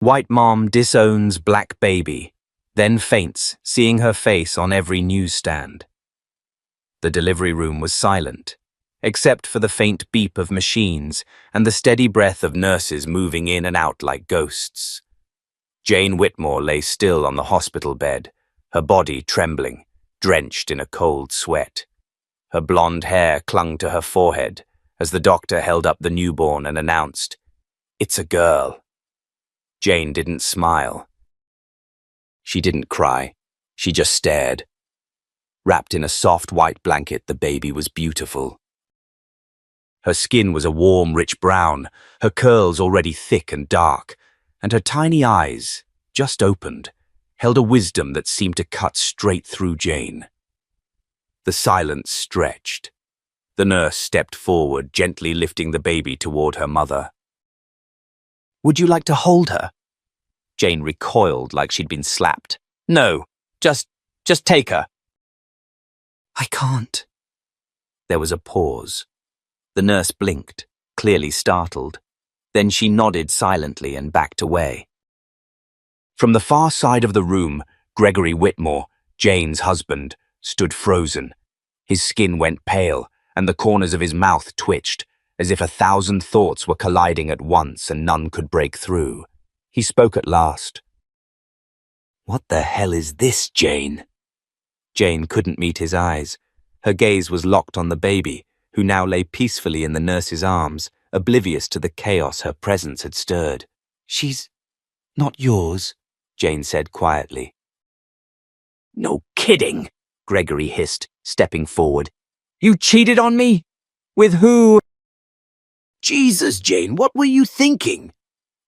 White mom disowns black baby, then faints, seeing her face on every newsstand. The delivery room was silent, except for the faint beep of machines and the steady breath of nurses moving in and out like ghosts. Jane Whitmore lay still on the hospital bed, her body trembling, drenched in a cold sweat. Her blonde hair clung to her forehead as the doctor held up the newborn and announced, "It's a girl." Jane didn't smile. She didn't cry. She just stared. Wrapped in a soft white blanket, the baby was beautiful. Her skin was a warm, rich brown, her curls already thick and dark, and her tiny eyes, just opened, held a wisdom that seemed to cut straight through Jane. The silence stretched. The nurse stepped forward, gently lifting the baby toward her mother. "Would you like to hold her?" Jane recoiled like she'd been slapped. "No, just take her." "I can't." There was a pause. The nurse blinked, clearly startled. Then she nodded silently and backed away. From the far side of the room, Gregory Whitmore, Jane's husband, stood frozen. His skin went pale, and the corners of his mouth twitched, as if 1,000 thoughts were colliding at once and none could break through. He spoke at last. "What the hell is this, Jane?" Jane couldn't meet his eyes. Her gaze was locked on the baby, who now lay peacefully in the nurse's arms, oblivious to the chaos her presence had stirred. "She's not yours," Jane said quietly. "No kidding," Gregory hissed, stepping forward. "You cheated on me? With who?" "Jesus, Jane, what were you thinking?"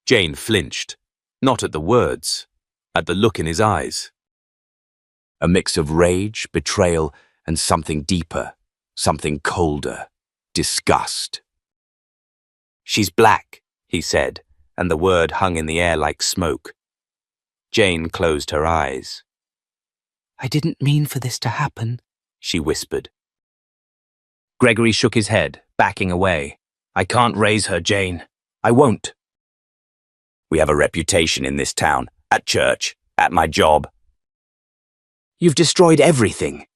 Jane flinched, not at the words, at the look in his eyes. A mix of rage, betrayal, and something deeper, something colder, disgust. "She's black," he said, and the word hung in the air like smoke. Jane closed her eyes. "I didn't mean for this to happen," she whispered. Gregory shook his head, backing away. "I can't raise her, Jane. I won't. We have a reputation in this town, at church, at my job." "You've destroyed everything."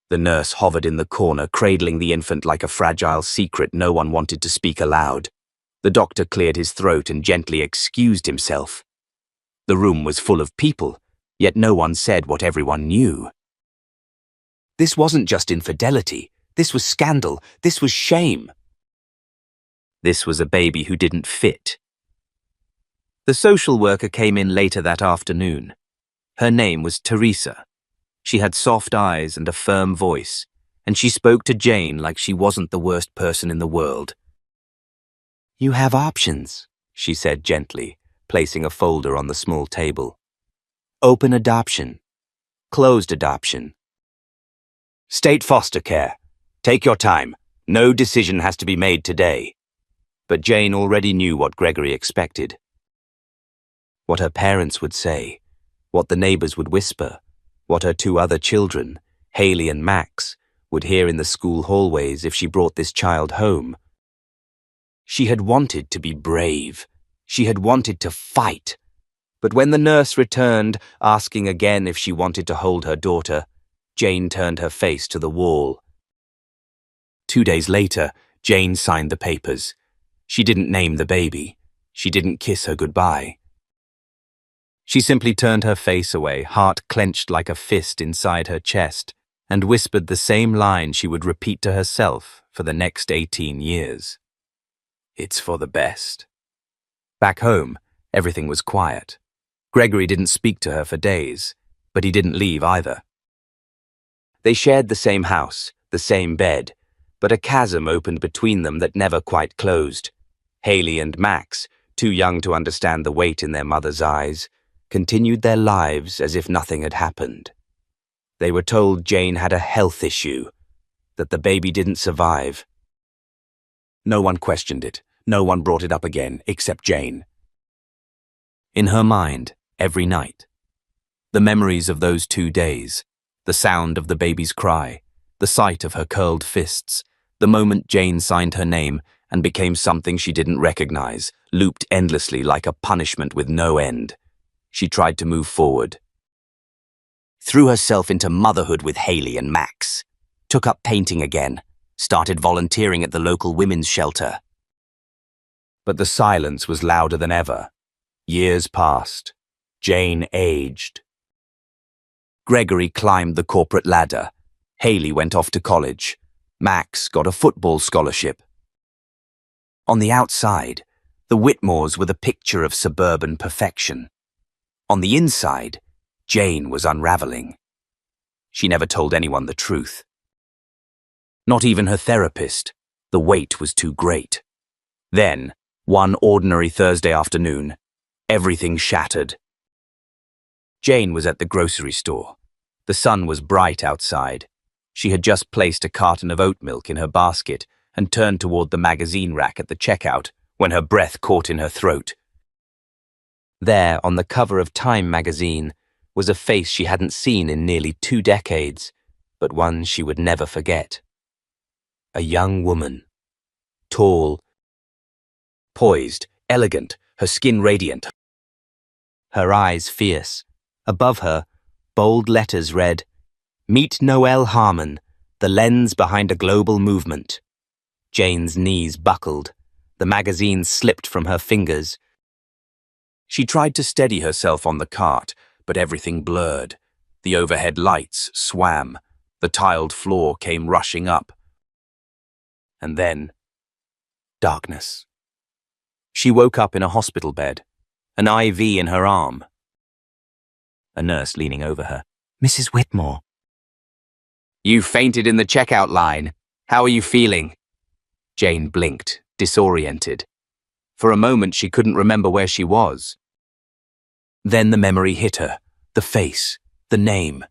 The nurse hovered in the corner, cradling the infant like a fragile secret no one wanted to speak aloud. The doctor cleared his throat and gently excused himself. The room was full of people, yet no one said what everyone knew. This wasn't just infidelity. This was scandal. This was shame. This was a baby who didn't fit. The social worker came in later that afternoon. Her name was Teresa. She had soft eyes and a firm voice, and she spoke to Jane like she wasn't the worst person in the world. "You have options," she said gently, placing a folder on the small table. "Open adoption. Closed adoption. State foster care. Take your time. No decision has to be made today." But Jane already knew what Gregory expected. What her parents would say, what the neighbors would whisper, what her 2 other children, Haley and Max, would hear in the school hallways if she brought this child home. She had wanted to be brave. She had wanted to fight. But when the nurse returned, asking again if she wanted to hold her daughter, Jane turned her face to the wall. 2 days later, Jane signed the papers. She didn't name the baby. She didn't kiss her goodbye. She simply turned her face away, heart clenched like a fist inside her chest, and whispered the same line she would repeat to herself for the next 18 years. "It's for the best." Back home, everything was quiet. Gregory didn't speak to her for days, but he didn't leave either. They shared the same house, the same bed, but a chasm opened between them that never quite closed. Haley and Max, too young to understand the weight in their mother's eyes, continued their lives as if nothing had happened. They were told Jane had a health issue, that the baby didn't survive. No one questioned it. No one brought it up again, except Jane. In her mind, every night, the memories of those 2 days, the sound of the baby's cry, the sight of her curled fists, the moment Jane signed her name, and became something she didn't recognize, looped endlessly like a punishment with no end. She tried to move forward. Threw herself into motherhood with Haley and Max. Took up painting again. Started volunteering at the local women's shelter. But the silence was louder than ever. Years passed. Jane aged. Gregory climbed the corporate ladder. Haley went off to college. Max got a football scholarship. On the outside, the Whitmores were the picture of suburban perfection. On the inside, Jane was unraveling. She never told anyone the truth. Not even her therapist. The weight was too great. Then, one ordinary Thursday afternoon, everything shattered. Jane was at the grocery store. The sun was bright outside. She had just placed a carton of oat milk in her basket and turned toward the magazine rack at the checkout when her breath caught in her throat. There, on the cover of Time magazine, was a face she hadn't seen in nearly 2 decades, but one she would never forget. A young woman. Tall, poised, elegant, her skin radiant. Her eyes fierce. Above her, bold letters read, "Meet Noelle Harmon, the lens behind a global movement." Jane's knees buckled. The magazine slipped from her fingers. She tried to steady herself on the cart, but everything blurred. The overhead lights swam. The tiled floor came rushing up. And then, darkness. She woke up in a hospital bed, an IV in her arm. A nurse leaning over her. "Mrs. Whitmore." "You fainted in the checkout line. How are you feeling?" Jane blinked, disoriented. For a moment she couldn't remember where she was. Then the memory hit her, the face, the name.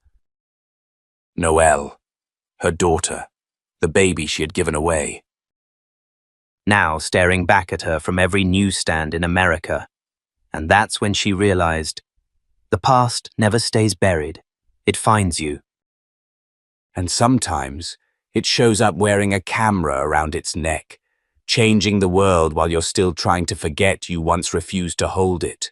Noelle, her daughter, the baby she had given away. Now staring back at her from every newsstand in America. And that's when she realized, the past never stays buried. It finds you. And sometimes it shows up wearing a camera around its neck, changing the world while you're still trying to forget you once refused to hold it.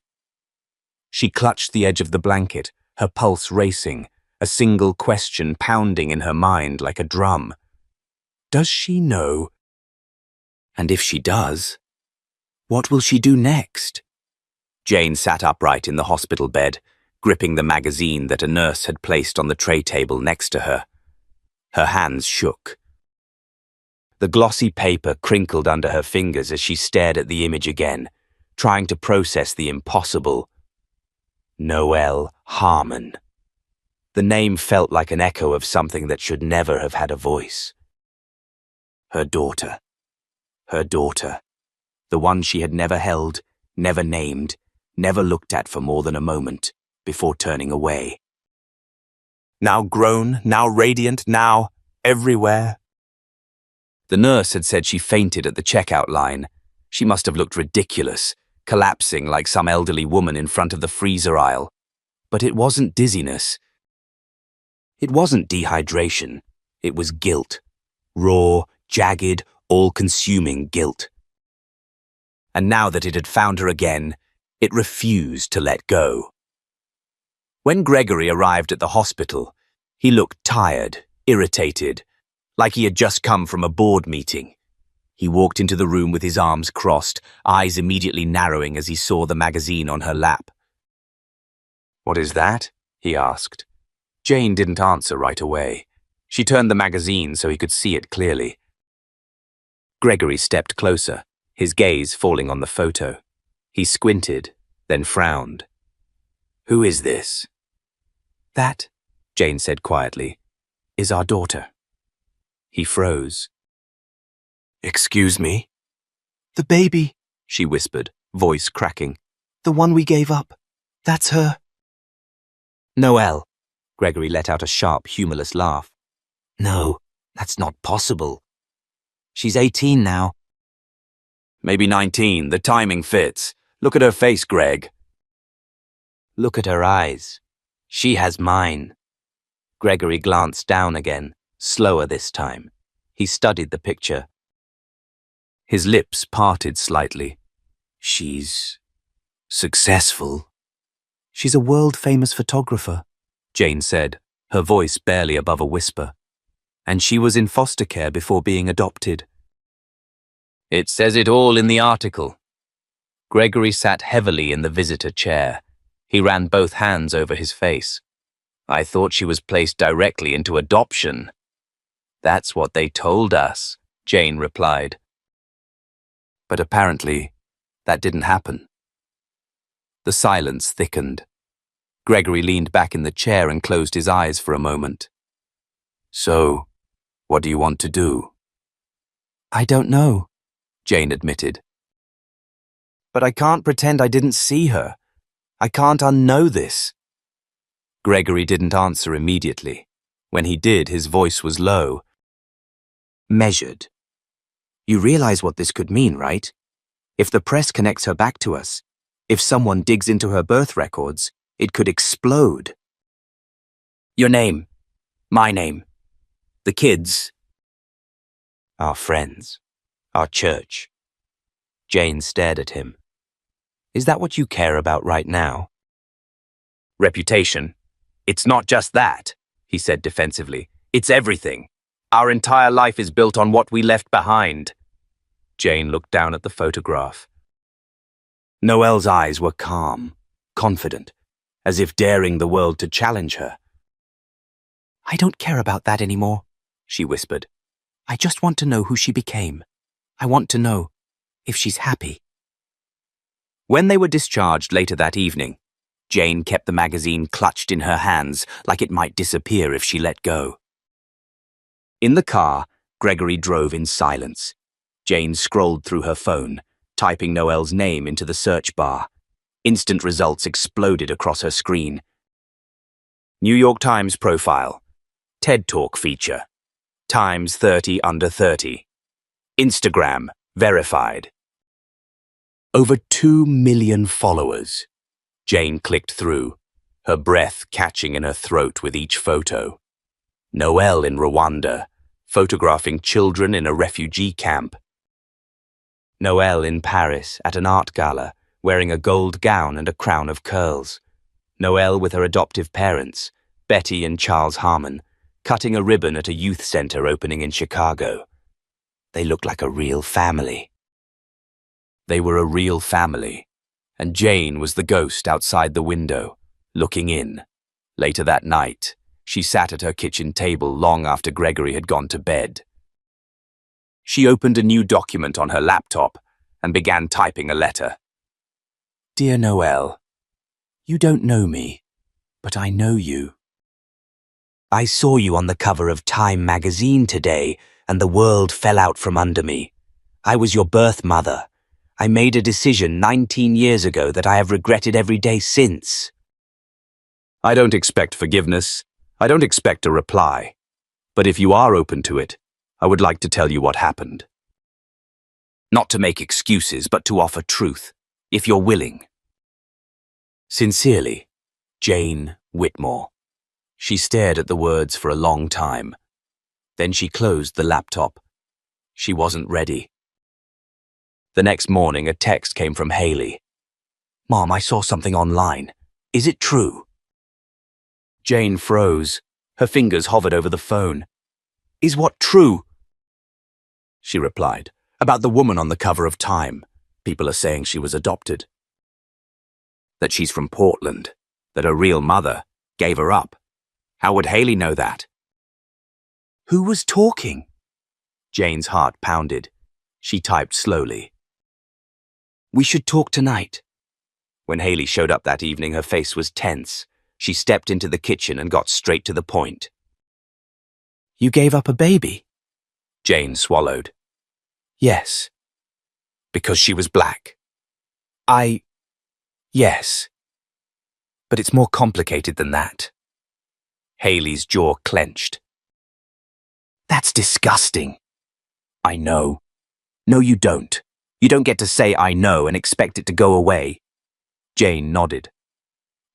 She clutched the edge of the blanket, her pulse racing, a single question pounding in her mind like a drum. Does she know? And if she does, what will she do next? Jane sat upright in the hospital bed, gripping the magazine that a nurse had placed on the tray table next to her. Her hands shook. The glossy paper crinkled under her fingers as she stared at the image again, trying to process the impossible. Noelle Harmon. The name felt like an echo of something that should never have had a voice. Her daughter. Her daughter. The one she had never held, never named, never looked at for more than a moment, before turning away. Now grown, now radiant, now everywhere. The nurse had said she fainted at the checkout line. She must have looked ridiculous, collapsing like some elderly woman in front of the freezer aisle. But it wasn't dizziness. It wasn't dehydration. It was guilt. Raw, jagged, all-consuming guilt. And now that it had found her again, it refused to let go. When Gregory arrived at the hospital, he looked tired, irritated, like he had just come from a board meeting. He walked into the room with his arms crossed, eyes immediately narrowing as he saw the magazine on her lap. "What is that?" he asked. Jane didn't answer right away. She turned the magazine so he could see it clearly. Gregory stepped closer, his gaze falling on the photo. He squinted, then frowned. "Who is this?" "That," Jane said quietly, "is our daughter." He froze. "Excuse me?" "The baby," she whispered, voice cracking. "The one we gave up. That's her." "Noelle." Gregory let out a sharp, humorless laugh. "No, that's not possible. She's 18 now." "Maybe 19. The timing fits. Look at her face, Greg." "Look at her eyes. She has mine." Gregory glanced down again, slower this time. He studied the picture. His lips parted slightly. She's successful. She's a world-famous photographer, Jane said, her voice barely above a whisper. And she was in foster care before being adopted. It says it all in the article. Gregory sat heavily in the visitor chair. He ran both hands over his face. I thought she was placed directly into adoption. That's what they told us, Jane replied. But apparently, that didn't happen. The silence thickened. Gregory leaned back in the chair and closed his eyes for a moment. So, what do you want to do? I don't know, Jane admitted. But I can't pretend I didn't see her. I can't unknow this. Gregory didn't answer immediately. When he did, his voice was low. Measured. You realize what this could mean, right? If the press connects her back to us, if someone digs into her birth records, it could explode. Your name. My name. The kids. Our friends. Our church. Jane stared at him. Is that what you care about right now? Reputation. It's not just that, he said defensively. It's everything. Our entire life is built on what we left behind. Jane looked down at the photograph. Noelle's eyes were calm, confident, as if daring the world to challenge her. I don't care about that anymore, she whispered. I just want to know who she became. I want to know if she's happy. When they were discharged later that evening, Jane kept the magazine clutched in her hands like it might disappear if she let go. In the car, Gregory drove in silence. Jane scrolled through her phone, typing Noelle's name into the search bar. Instant results exploded across her screen. New York Times profile. TED Talk feature. Times 30 under 30. Instagram, verified. Over 2 million followers. Jane clicked through, her breath catching in her throat with each photo. Noelle in Rwanda, photographing children in a refugee camp. Noelle in Paris at an art gala, wearing a gold gown and a crown of curls. Noelle with her adoptive parents, Betty and Charles Harmon, cutting a ribbon at a youth center opening in Chicago. They looked like a real family. They were a real family, and Jane was the ghost outside the window, looking in. Later that night, she sat at her kitchen table long after Gregory had gone to bed. She opened a new document on her laptop and began typing a letter. Dear Noelle, you don't know me, but I know you. I saw you on the cover of Time magazine today, and the world fell out from under me. I was your birth mother. I made a decision 19 years ago that I have regretted every day since. I don't expect forgiveness. I don't expect a reply. But if you are open to it, I would like to tell you what happened. Not to make excuses, but to offer truth, if you're willing. Sincerely, Jane Whitmore. She stared at the words for a long time. Then she closed the laptop. She wasn't ready. The next morning, a text came from Haley. Mom, I saw something online. Is it true? Jane froze. Her fingers hovered over the phone. Is what true? She replied. About the woman on the cover of Time. People are saying she was adopted. That she's from Portland. That her real mother gave her up. How would Haley know that? Who was talking? Jane's heart pounded. She typed slowly. We should talk tonight. When Haley showed up that evening, her face was tense. She stepped into the kitchen and got straight to the point. You gave up a baby? Jane swallowed. Yes. Because she was black. Yes. But it's more complicated than that. Haley's jaw clenched. That's disgusting. I know. No, you don't. You don't get to say I know and expect it to go away. Jane nodded.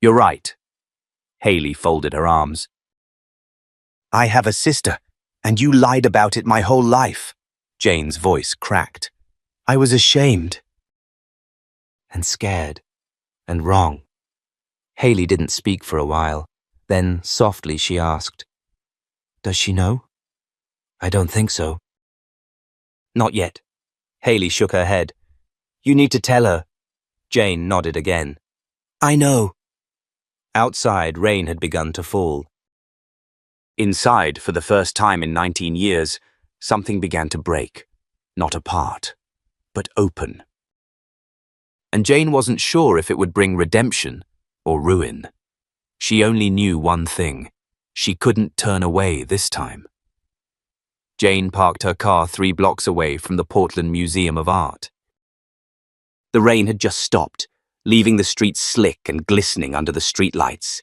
You're right. Haley folded her arms. I have a sister, and you lied about it my whole life. Jane's voice cracked. I was ashamed. And scared. And wrong. Haley didn't speak for a while. Then, softly, she asked, "Does she know?" "I don't think so." "Not yet." Haley shook her head. "You need to tell her." Jane nodded again. "I know." Outside, rain had begun to fall. Inside, for the first time in 19 years, something began to break. Not apart, but open. And Jane wasn't sure if it would bring redemption or ruin. She only knew one thing. She couldn't turn away this time. Jane parked her car 3 blocks away from the Portland Museum of Art. The rain had just stopped, leaving the streets slick and glistening under the streetlights.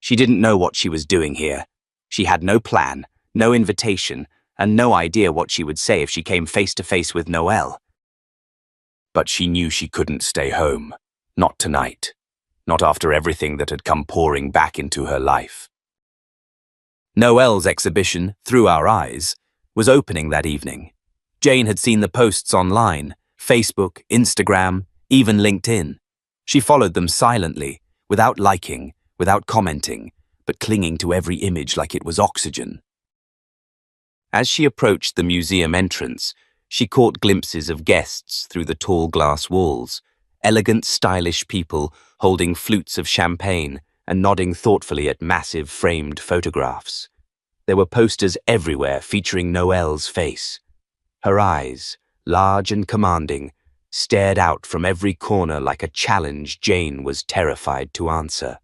She didn't know what she was doing here. She had no plan, no invitation, and no idea what she would say if she came face to face with Noelle. But she knew she couldn't stay home. Not tonight. Not after everything that had come pouring back into her life. Noelle's exhibition, Through Our Eyes, was opening that evening. Jane had seen the posts online, Facebook, Instagram, even LinkedIn. She followed them silently, without liking, without commenting, but clinging to every image like it was oxygen. As she approached the museum entrance, she caught glimpses of guests through the tall glass walls, elegant, stylish people holding flutes of champagne and nodding thoughtfully at massive framed photographs. There were posters everywhere featuring Noelle's face. Her eyes, large and commanding, stared out from every corner like a challenge Jane was terrified to answer.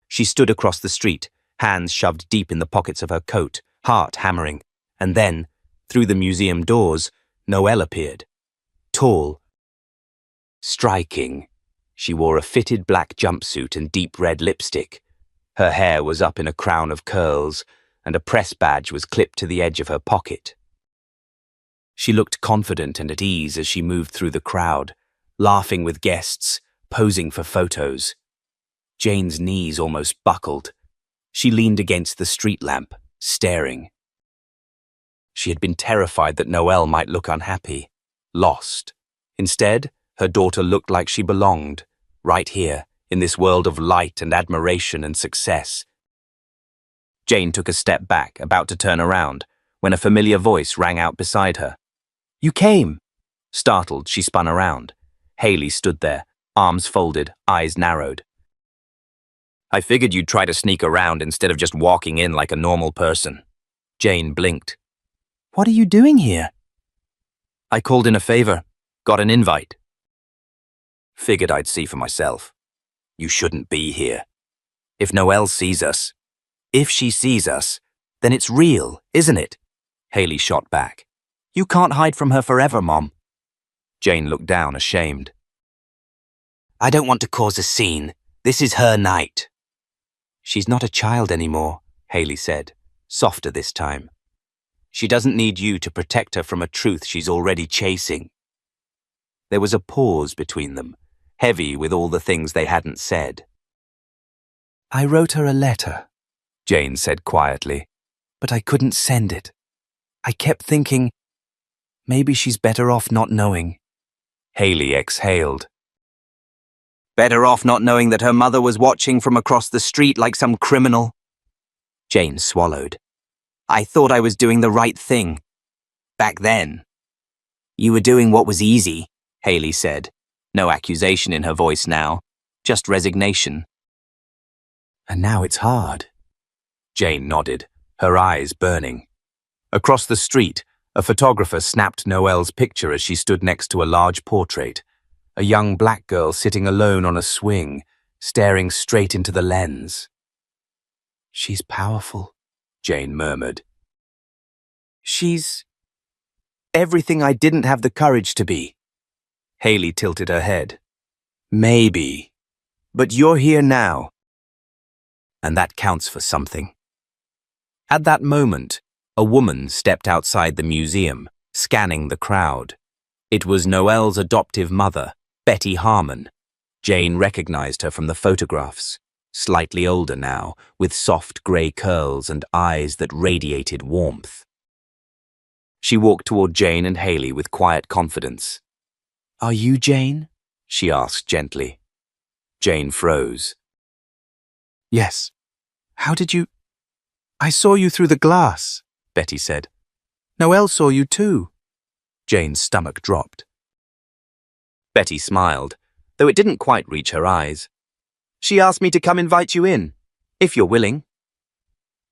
She stood across the street, hands shoved deep in the pockets of her coat, heart hammering, and then, through the museum doors, Noelle appeared. Tall. Striking. She wore a fitted black jumpsuit and deep red lipstick. Her hair was up in a crown of curls, and a press badge was clipped to the edge of her pocket. She looked confident and at ease as she moved through the crowd, laughing with guests, posing for photos. Jane's knees almost buckled. She leaned against the street lamp, staring. She had been terrified that Noelle might look unhappy, lost. Instead, her daughter looked like she belonged, right here, in this world of light and admiration and success. Jane took a step back, about to turn around, when a familiar voice rang out beside her. "You came!" Startled, she spun around. Haley stood there, arms folded, eyes narrowed. "I figured you'd try to sneak around instead of just walking in like a normal person." Jane blinked. "What are you doing here?" "I called in a favor. Got an invite." "Figured I'd see for myself. You shouldn't be here. If Noelle sees us..." "If she sees us, then it's real, isn't it?" Haley shot back. "You can't hide from her forever, Mom." Jane looked down, ashamed. "I don't want to cause a scene. This is her night." "She's not a child anymore," Haley said, softer this time. "She doesn't need you to protect her from a truth she's already chasing." There was a pause between them, heavy with all the things they hadn't said. "I wrote her a letter," Jane said quietly, "but I couldn't send it. I kept thinking, maybe she's better off not knowing." Haley exhaled. "Better off not knowing that her mother was watching from across the street like some criminal?" Jane swallowed. "I thought I was doing the right thing. Back then." "You were doing what was easy," Haley said. No accusation in her voice now, just resignation. "And now it's hard." Jane nodded, her eyes burning. Across the street, a photographer snapped Noelle's picture as she stood next to a large portrait, a young black girl sitting alone on a swing, staring straight into the lens. "She's powerful," Jane murmured. "She's everything I didn't have the courage to be." Haley tilted her head. "Maybe. But you're here now. And that counts for something." At that moment, a woman stepped outside the museum, scanning the crowd. It was Noelle's adoptive mother, Betty Harmon. Jane recognized her from the photographs, slightly older now, with soft grey curls and eyes that radiated warmth. She walked toward Jane and Haley with quiet confidence. "Are you Jane?" she asked gently. Jane froze. "Yes. How did you—" "I saw you through the glass," Betty said. "Noelle saw you too." Jane's stomach dropped. Betty smiled, though it didn't quite reach her eyes. "She asked me to come invite you in, if you're willing."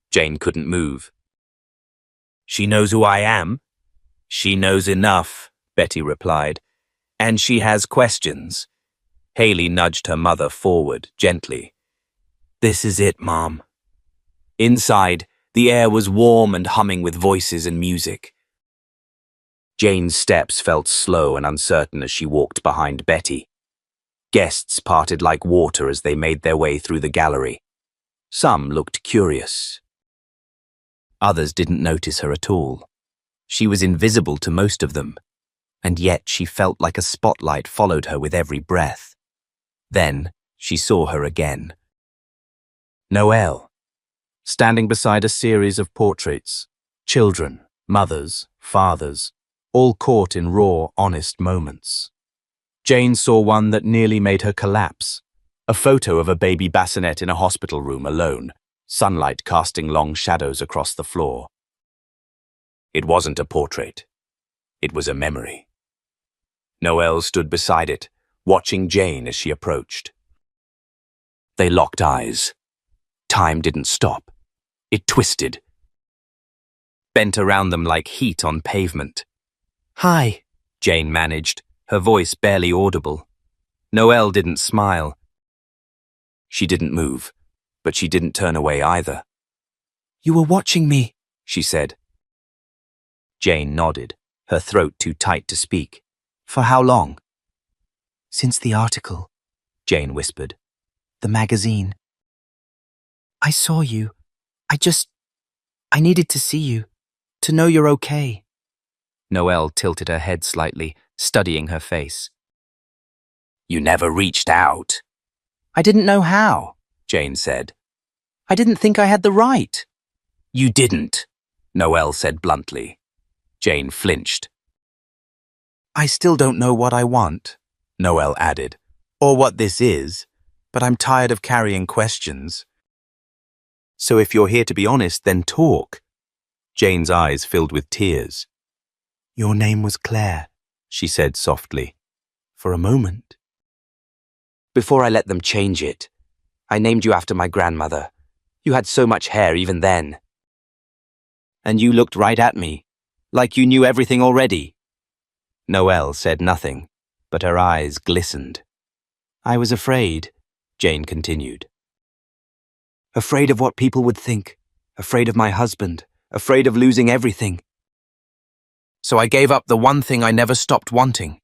Jane couldn't move. "She knows who I am." "She knows enough," Betty replied. "And she has questions." Haley nudged her mother forward, gently. "This is it, Mom." Inside, the air was warm and humming with voices and music. Jane's steps felt slow and uncertain as she walked behind Betty. Guests parted like water as they made their way through the gallery. Some looked curious. Others didn't notice her at all. She was invisible to most of them, and yet she felt like a spotlight followed her with every breath. Then she saw her again. Noelle, standing beside a series of portraits, children, mothers, fathers, all caught in raw, honest moments. Jane saw one that nearly made her collapse, a photo of a baby bassinet in a hospital room alone, sunlight casting long shadows across the floor. It wasn't a portrait. It was a memory. Noelle stood beside it, watching Jane as she approached. They locked eyes. Time didn't stop. It twisted, bent around them like heat on pavement. "Hi," Jane managed, her voice barely audible. Noelle didn't smile. She didn't move, but she didn't turn away either. "You were watching me," she said. Jane nodded, her throat too tight to speak. "For how long?" "Since the article," Jane whispered. "The magazine. I saw you. I needed to see you, to know you're okay." Noelle tilted her head slightly, studying her face. "You never reached out." "I didn't know how," Jane said. "I didn't think I had the right." "You didn't," Noelle said bluntly. Jane flinched. "I still don't know what I want," Noelle added, "or what this is, but I'm tired of carrying questions. So if you're here to be honest, then talk." Jane's eyes filled with tears. "Your name was Claire," she said softly. "For a moment." "Before I let them change it, I named you after my grandmother. You had so much hair even then. And you looked right at me, like you knew everything already." Noelle said nothing, but her eyes glistened. "I was afraid," Jane continued. "Afraid of what people would think, afraid of my husband, afraid of losing everything. So I gave up the one thing I never stopped wanting."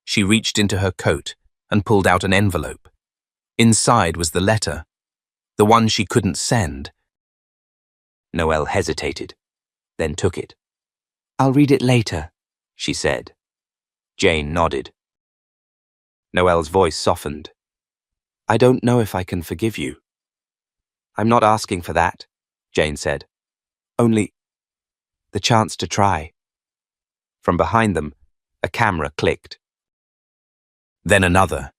She reached into her coat and pulled out an envelope. Inside was the letter, the one she couldn't send. Noelle hesitated, then took it. "I'll read it later," she said. Jane nodded. Noelle's voice softened. "I don't know if I can forgive you." "I'm not asking for that," Jane said. "Only the chance to try." From behind them, a camera clicked. Then another.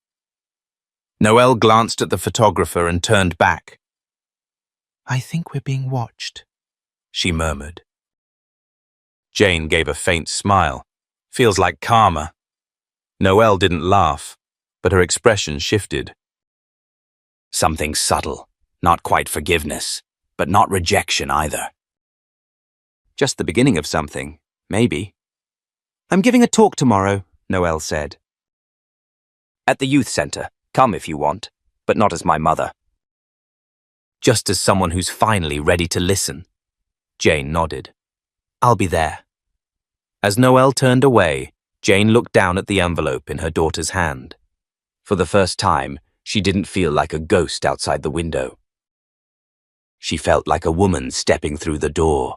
Noelle glanced at the photographer and turned back. "I think we're being watched," she murmured. Jane gave a faint smile. "Feels like karma." Noelle didn't laugh, but her expression shifted. "Something subtle, not quite forgiveness, but not rejection either." "Just the beginning of something, maybe." "I'm giving a talk tomorrow," Noelle said. "At the youth center. Come if you want, but not as my mother." "Just as someone who's finally ready to listen." Jane nodded. "I'll be there." As Noelle turned away, Jane looked down at the envelope in her daughter's hand. For the first time, she didn't feel like a ghost outside the window. She felt like a woman stepping through the door,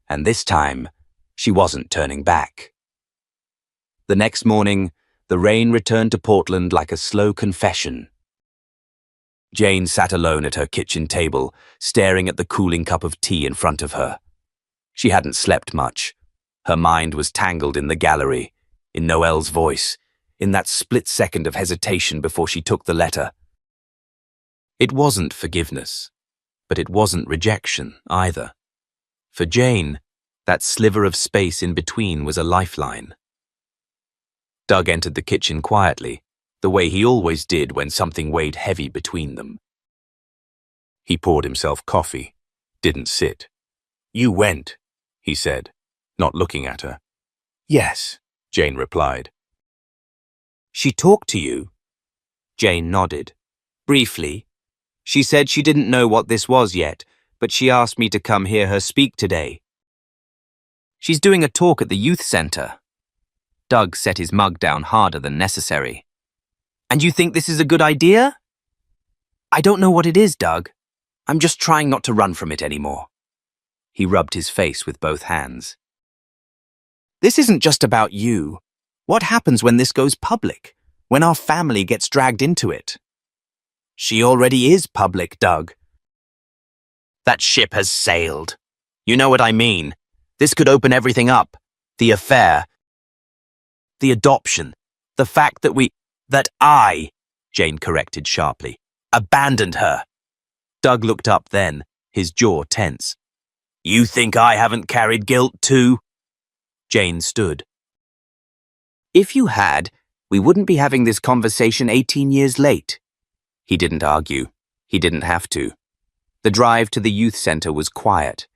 and this time, she wasn't turning back. The next morning, the rain returned to Portland like a slow confession. Jane sat alone at her kitchen table, staring at the cooling cup of tea in front of her. She hadn't slept much, Her mind was tangled in the gallery, in Noelle's voice, in that split second of hesitation before she took the letter. It wasn't forgiveness, but it wasn't rejection either. For Jane, that sliver of space in between was a lifeline. Doug entered the kitchen quietly, the way he always did when something weighed heavy between them. He poured himself coffee, didn't sit. "You went," he said, not looking at her. "Yes," Jane replied. "She talked to you?" Jane nodded. "Briefly. She said she didn't know what this was yet, but she asked me to come hear her speak today. She's doing a talk at the youth center." Doug set his mug down harder than necessary. "And you think this is a good idea?" "I don't know what it is, Doug. I'm just trying not to run from it anymore." He rubbed his face with both hands. "This isn't just about you. What happens when this goes public? When our family gets dragged into it?" "She already is public, Doug." "That ship has sailed. You know what I mean. This could open everything up. The affair. The adoption. The fact that I, Jane corrected sharply, abandoned her." Doug looked up then, his jaw tense. "You think I haven't carried guilt too?" Jane stood. "If you had, we wouldn't be having this conversation 18 years late." He didn't argue. He didn't have to. The drive to the youth center was quiet.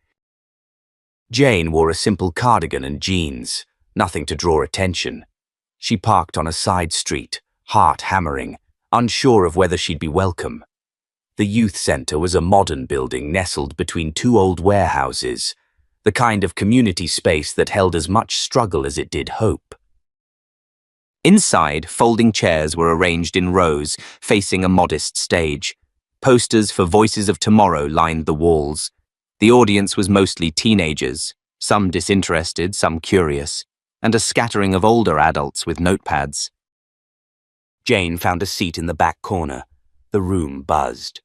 Jane wore a simple cardigan and jeans, nothing to draw attention. She parked on a side street, heart hammering, unsure of whether she'd be welcome. The youth center was a modern building nestled between two old warehouses, the kind of community space that held as much struggle as it did hope. Inside, folding chairs were arranged in rows, facing a modest stage. Posters for Voices of Tomorrow lined the walls. The audience was mostly teenagers, some disinterested, some curious, and a scattering of older adults with notepads. Jane found a seat in the back corner. The room buzzed.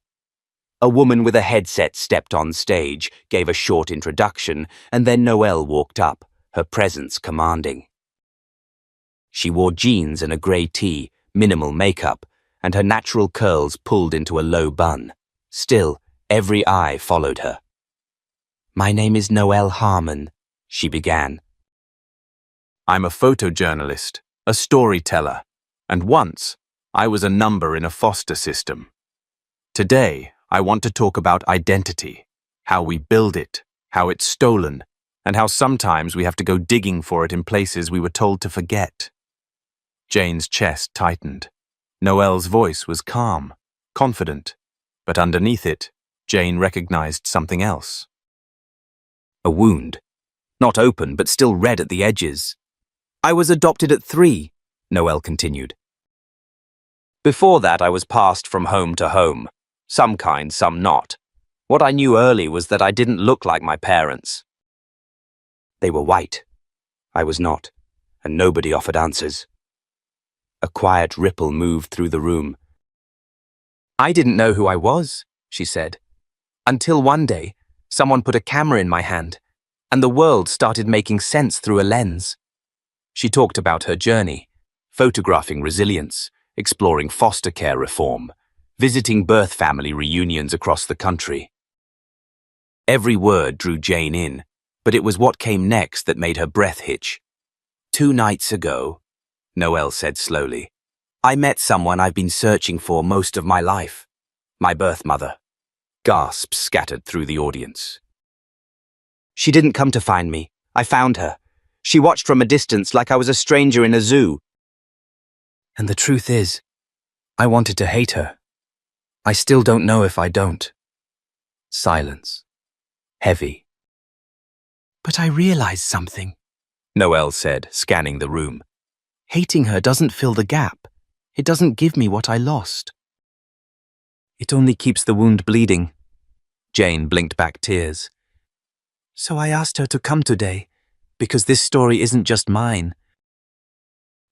A woman with a headset stepped on stage, gave a short introduction, and then Noelle walked up, her presence commanding. She wore jeans and a grey tee, minimal makeup, and her natural curls pulled into a low bun. Still, every eye followed her. "My name is Noelle Harmon," she began. "I'm a photojournalist, a storyteller, and once I was a number in a foster system. Today, I want to talk about identity, how we build it, how it's stolen, and how sometimes we have to go digging for it in places we were told to forget." Jane's chest tightened. Noelle's voice was calm, confident, but underneath it, Jane recognized something else. A wound. Not open, but still red at the edges. "I was adopted at 3, Noelle continued. "Before that, I was passed from home to home. Some kind, some not. What I knew early was that I didn't look like my parents. They were white. I was not, and nobody offered answers." A quiet ripple moved through the room. "I didn't know who I was," she said, "until one day, someone put a camera in my hand, and the world started making sense through a lens." She talked about her journey, photographing resilience, exploring foster care reform, visiting birth family reunions across the country. Every word drew Jane in, but it was what came next that made her breath hitch. "2 nights ago," Noelle said slowly, "I met someone I've been searching for most of my life. My birth mother." Gasps scattered through the audience. "She didn't come to find me. I found her. She watched from a distance like I was a stranger in a zoo. And the truth is, I wanted to hate her. I still don't know if I don't." Silence. Heavy. "But I realized something," Noelle said, scanning the room. "Hating her doesn't fill the gap. It doesn't give me what I lost. It only keeps the wound bleeding." Jane blinked back tears. "So I asked her to come today, because this story isn't just mine.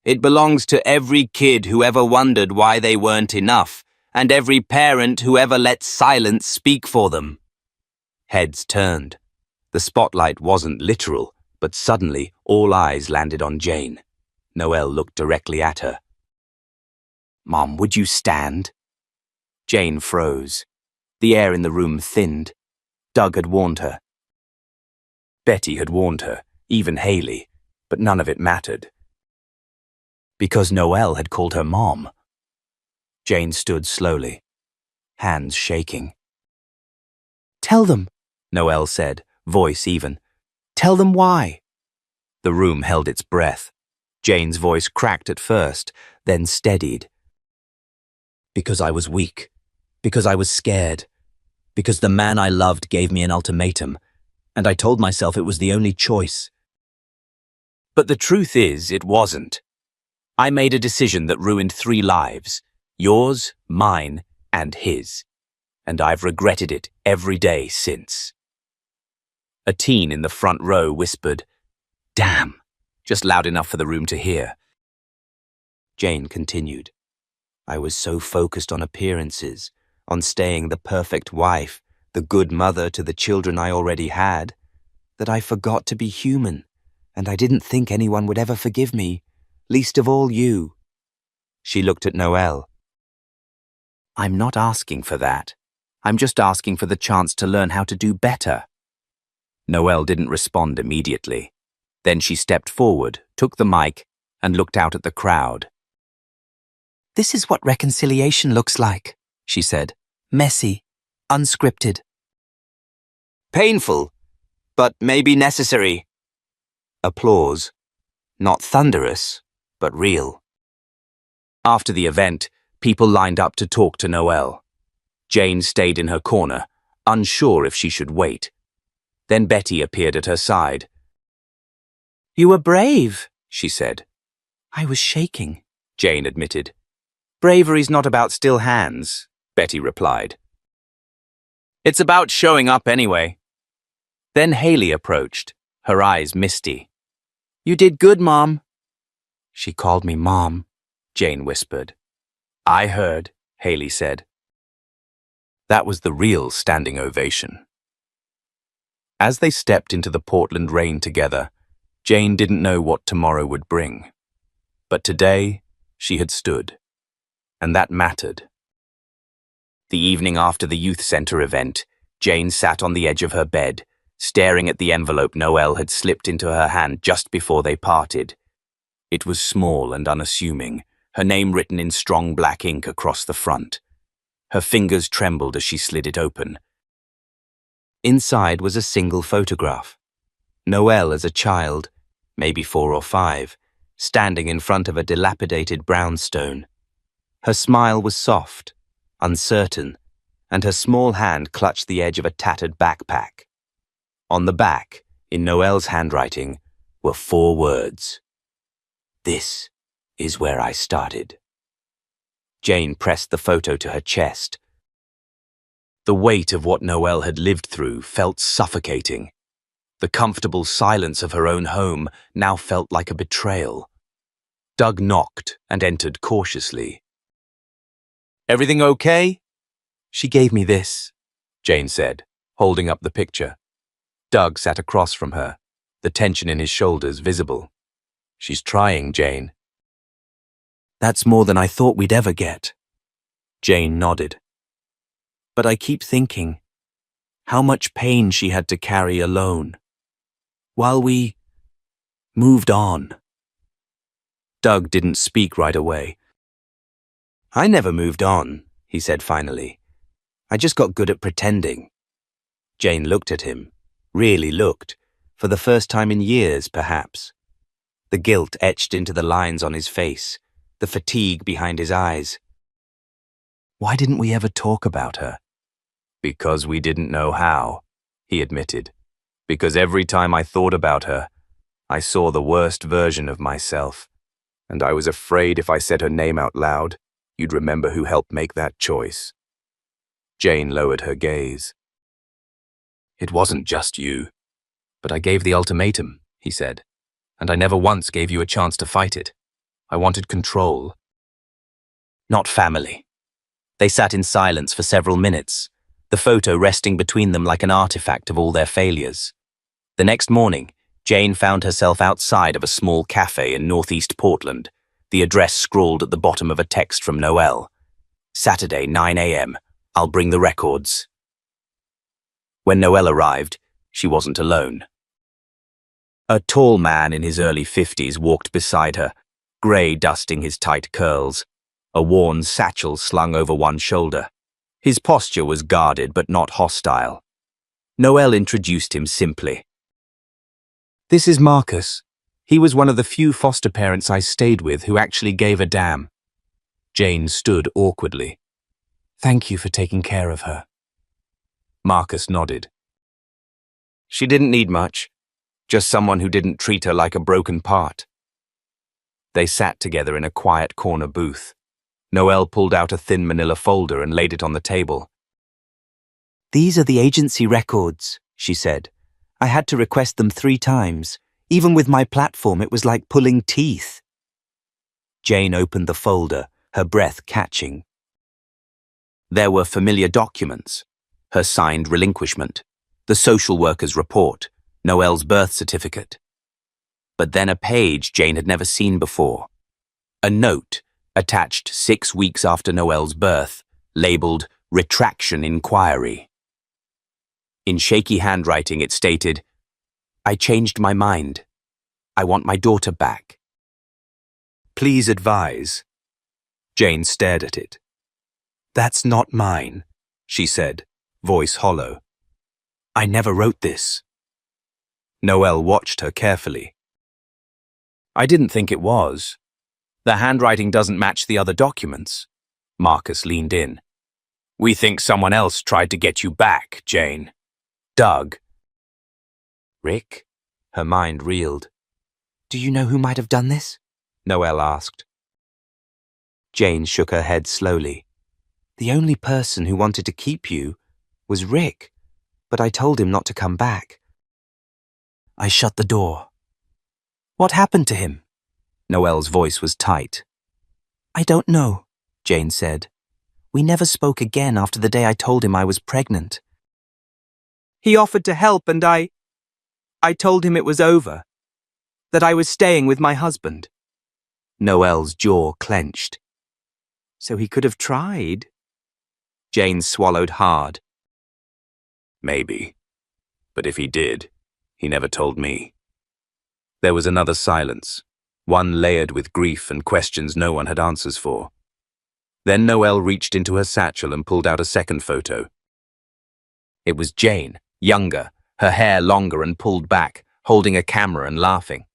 It belongs to every kid who ever wondered why they weren't enough, and every parent who ever let silence speak for them." Heads turned. The spotlight wasn't literal, But suddenly, all eyes landed on Jane. Noelle looked directly at her. "Mom, would you stand?" Jane froze. The air in the room thinned. Doug had warned her. Betty had warned her, even Haley, but none of it mattered. Because Noelle had called her Mom. Jane stood slowly, hands shaking. "Tell them," Noelle said, voice even. "Tell them why." The room held its breath. Jane's voice cracked at first, then steadied. "Because I was weak. Because I was scared. Because the man I loved gave me an ultimatum, and I told myself it was the only choice. But the truth is, it wasn't. I made a decision that ruined 3 lives, yours, mine, and his, and I've regretted it every day since." A teen in the front row whispered, "Damn," just loud enough for the room to hear. Jane continued, "I was so focused on appearances, on staying the perfect wife, the good mother to the children I already had, that I forgot to be human, and I didn't think anyone would ever forgive me, least of all you." She looked at Noelle. "I'm not asking for that. I'm just asking for the chance to learn how to do better." Noelle didn't respond immediately. Then she stepped forward, took the mic, and looked out at the crowd. "This is what reconciliation looks like," she said. "Messy, unscripted. Painful, but maybe necessary." Applause. Not thunderous, but real. After the event, people lined up to talk to Noelle. Jane stayed in her corner, unsure if she should wait. Then Betty appeared at her side. "You were brave," she said. "I was shaking," Jane admitted. "Bravery's not about still hands," Betty replied. "It's about showing up anyway." Then Haley approached, her eyes misty. "You did good, Mom." "She called me Mom," Jane whispered. "I heard," Haley said. That was the real standing ovation. As they stepped into the Portland rain together, Jane didn't know what tomorrow would bring. But today, she had stood. And that mattered. The evening after the youth center event, Jane sat on the edge of her bed, staring at the envelope Noelle had slipped into her hand just before they parted. It was small and unassuming, her name written in strong black ink across the front. Her fingers trembled as she slid it open. Inside was a single photograph. Noelle as a child, maybe 4 or 5, standing in front of a dilapidated brownstone. Her smile was soft, uncertain, and her small hand clutched the edge of a tattered backpack. On the back, in Noelle's handwriting, were 4 words. "This is where I started." Jane pressed the photo to her chest. The weight of what Noelle had lived through felt suffocating. The comfortable silence of her own home now felt like a betrayal. Doug knocked and entered cautiously. "Everything okay?" "She gave me this," Jane said, holding up the picture. Doug sat across from her, the tension in his shoulders visible. "She's trying, Jane." "That's more than I thought we'd ever get." Jane nodded. "But I keep thinking, how much pain she had to carry alone. While we moved on." Doug didn't speak right away. "I never moved on," he said finally. "I just got good at pretending." Jane looked at him, really looked, for the first time in years, perhaps. The guilt etched into the lines on his face, the fatigue behind his eyes. "Why didn't we ever talk about her?" "Because we didn't know how," he admitted. "Because every time I thought about her, I saw the worst version of myself, and I was afraid if I said her name out loud, you'd remember who helped make that choice." Jane lowered her gaze. "It wasn't just you. But I gave the ultimatum," he said, "and I never once gave you a chance to fight it. I wanted control." Not family. They sat in silence for several minutes, the photo resting between them like an artifact of all their failures. The next morning, Jane found herself outside of a small cafe in northeast Portland, the address scrawled at the bottom of a text from Noelle. Saturday, 9 a.m. I'll bring the records. When Noelle arrived, she wasn't alone. A tall man in his early 50s walked beside her, grey dusting his tight curls, a worn satchel slung over one shoulder. His posture was guarded but not hostile. Noelle introduced him simply. "This is Marcus. He was one of the few foster parents I stayed with who actually gave a damn." Jane stood awkwardly. "Thank you for taking care of her." Marcus nodded. "She didn't need much, just someone who didn't treat her like a broken part." They sat together in a quiet corner booth. Noelle pulled out a thin manila folder and laid it on the table. "These are the agency records," she said. "I had to request them 3 times. Even with my platform, it was like pulling teeth." Jane opened the folder, her breath catching. There were familiar documents, her signed relinquishment, the social worker's report, Noelle's birth certificate. But then a page Jane had never seen before. A note attached 6 weeks after Noelle's birth, labeled Retraction Inquiry. In shaky handwriting it stated, "I changed my mind. I want my daughter back. Please advise." Jane stared at it. "That's not mine," she said, voice hollow. "I never wrote this." Noelle watched her carefully. "I didn't think it was. The handwriting doesn't match the other documents." Marcus leaned in. "We think someone else tried to get you back, Jane. Doug." "Rick?" Her mind reeled. "Do you know who might have done this?" Noelle asked. Jane shook her head slowly. "The only person who wanted to keep you was Rick, but I told him not to come back. I shut the door." "What happened to him?" Noelle's voice was tight. "I don't know," Jane said. "We never spoke again after the day I told him I was pregnant. He offered to help and I told him it was over, that I was staying with my husband." Noelle's jaw clenched. "So he could have tried." Jane swallowed hard. "Maybe. But if he did, he never told me." There was another silence, one layered with grief and questions no one had answers for. Then Noelle reached into her satchel and pulled out a second photo. It was Jane, younger, her hair longer and pulled back, holding a camera and laughing.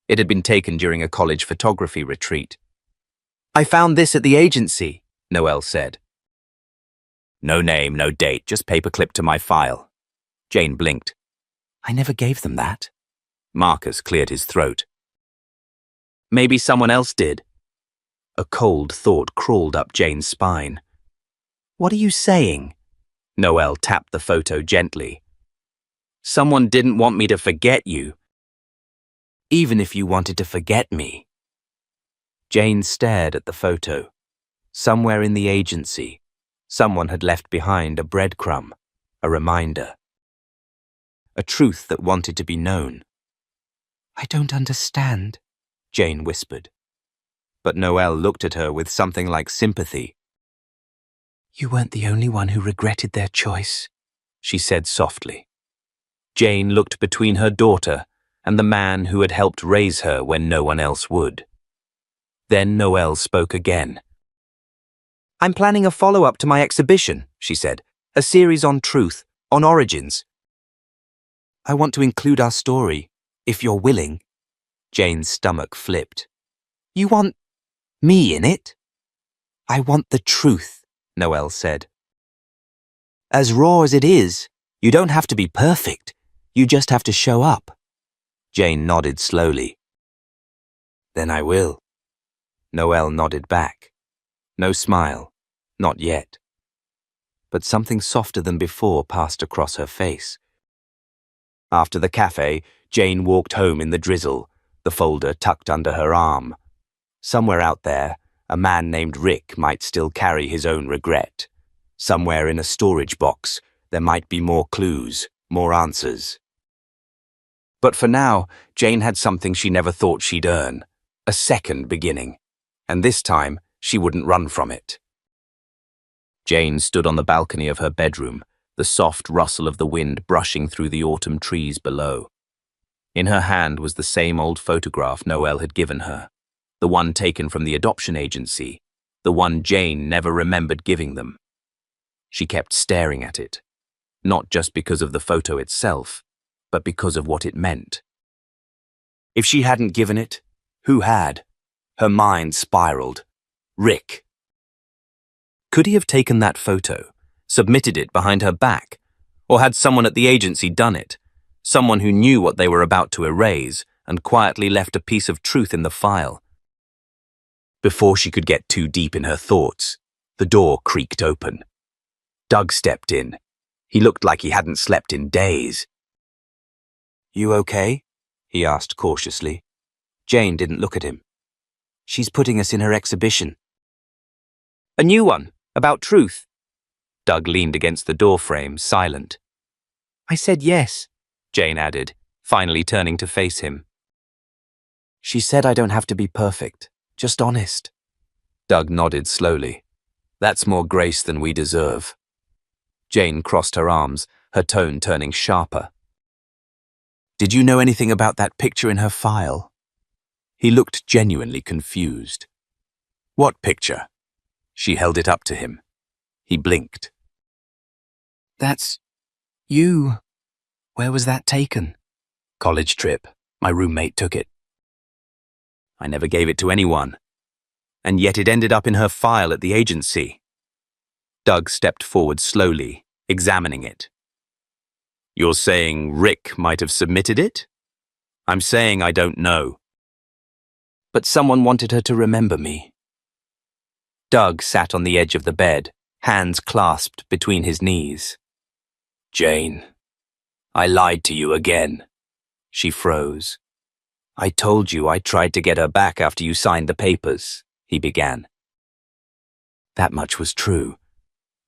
It had been taken during a college photography retreat. "I found this at the agency," Noelle said. "No name, no date, just paperclip to my file." Jane blinked. "I never gave them that." Marcus cleared his throat. "Maybe someone else did." A cold thought crawled up Jane's spine. "What are you saying?" Noelle tapped the photo gently. "Someone didn't want me to forget you. Even if you wanted to forget me." Jane stared at the photo. Somewhere in the agency, someone had left behind a breadcrumb, a reminder. A truth that wanted to be known. "I don't understand," Jane whispered. But Noelle looked at her with something like sympathy. "You weren't the only one who regretted their choice," she said softly. Jane looked between her daughter and the man who had helped raise her when no one else would. Then Noelle spoke again. "I'm planning a follow-up to my exhibition," she said. "A series on truth, on origins. I want to include our story, if you're willing." Jane's stomach flipped. "You want me in it?" "I want the truth," Noelle said. "As raw as it is, you don't have to be perfect. You just have to show up." Jane nodded slowly. "Then I will." Noelle nodded back. No smile, not yet. But something softer than before passed across her face. After the cafe, Jane walked home in the drizzle, the folder tucked under her arm. Somewhere out there, a man named Rick might still carry his own regret. Somewhere in a storage box, there might be more clues, more answers. But for now, Jane had something she never thought she'd earn, a second beginning. And this time, she wouldn't run from it. Jane stood on the balcony of her bedroom, the soft rustle of the wind brushing through the autumn trees below. In her hand was the same old photograph Noelle had given her, the one taken from the adoption agency, the one Jane never remembered giving them. She kept staring at it, not just because of the photo itself, but because of what it meant. If she hadn't given it, who had? Her mind spiraled. Rick. Could he have taken that photo, submitted it behind her back, or had someone at the agency done it, someone who knew what they were about to erase and quietly left a piece of truth in the file? Before she could get too deep in her thoughts, the door creaked open. Doug stepped in. He looked like he hadn't slept in days. "You okay?" he asked cautiously. Jane didn't look at him. "She's putting us in her exhibition." "A new one, about truth?" Doug leaned against the doorframe, silent. "I said yes," Jane added, finally turning to face him. "She said I don't have to be perfect, just honest." Doug nodded slowly. "That's more grace than we deserve." Jane crossed her arms, her tone turning sharper. "Did you know anything about that picture in her file?" He looked genuinely confused. "What picture?" She held it up to him. He blinked. "That's you. Where was that taken?" "College trip. My roommate took it." "I never gave it to anyone. And yet it ended up in her file at the agency." Doug stepped forward slowly, examining it. "You're saying Rick might have submitted it?" "I'm saying I don't know." "But someone wanted her to remember me." Doug sat on the edge of the bed, hands clasped between his knees. "Jane, I lied to you again." She froze. "I told you I tried to get her back after you signed the papers," he began. "That much was true.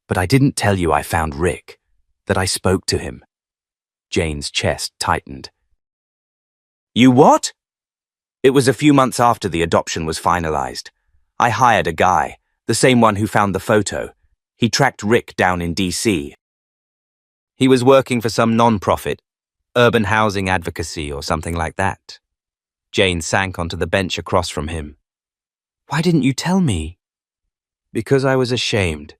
But I didn't tell you I found Rick, that I spoke to him." Jane's chest tightened. "You what?" "It was a few months after the adoption was finalized. I hired a guy, the same one who found the photo. He tracked Rick down in DC. He was working for some non-profit, urban housing advocacy or something like that." Jane sank onto the bench across from him. "Why didn't you tell me?" "Because I was ashamed.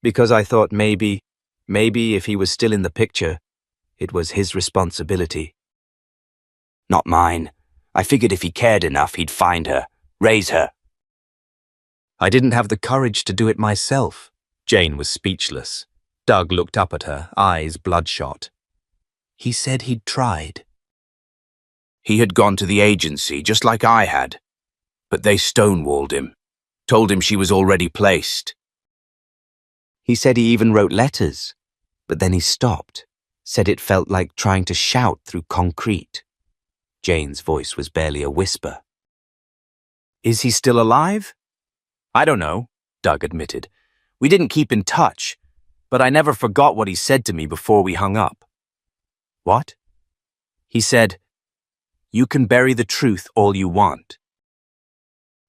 Because I thought maybe if he was still in the picture, it was his responsibility." "Not mine. I figured if he cared enough, he'd find her, raise her." "I didn't have the courage to do it myself." Jane was speechless. Doug looked up at her, eyes bloodshot. "He said he'd tried." "He had gone to the agency, just like I had. But they stonewalled him, told him she was already placed." "He said he even wrote letters, but then he stopped, said it felt like trying to shout through concrete." Jane's voice was barely a whisper. "Is he still alive?" "I don't know," Doug admitted. "We didn't keep in touch, but I never forgot what he said to me before we hung up." "What?" "He said, 'You can bury the truth all you want,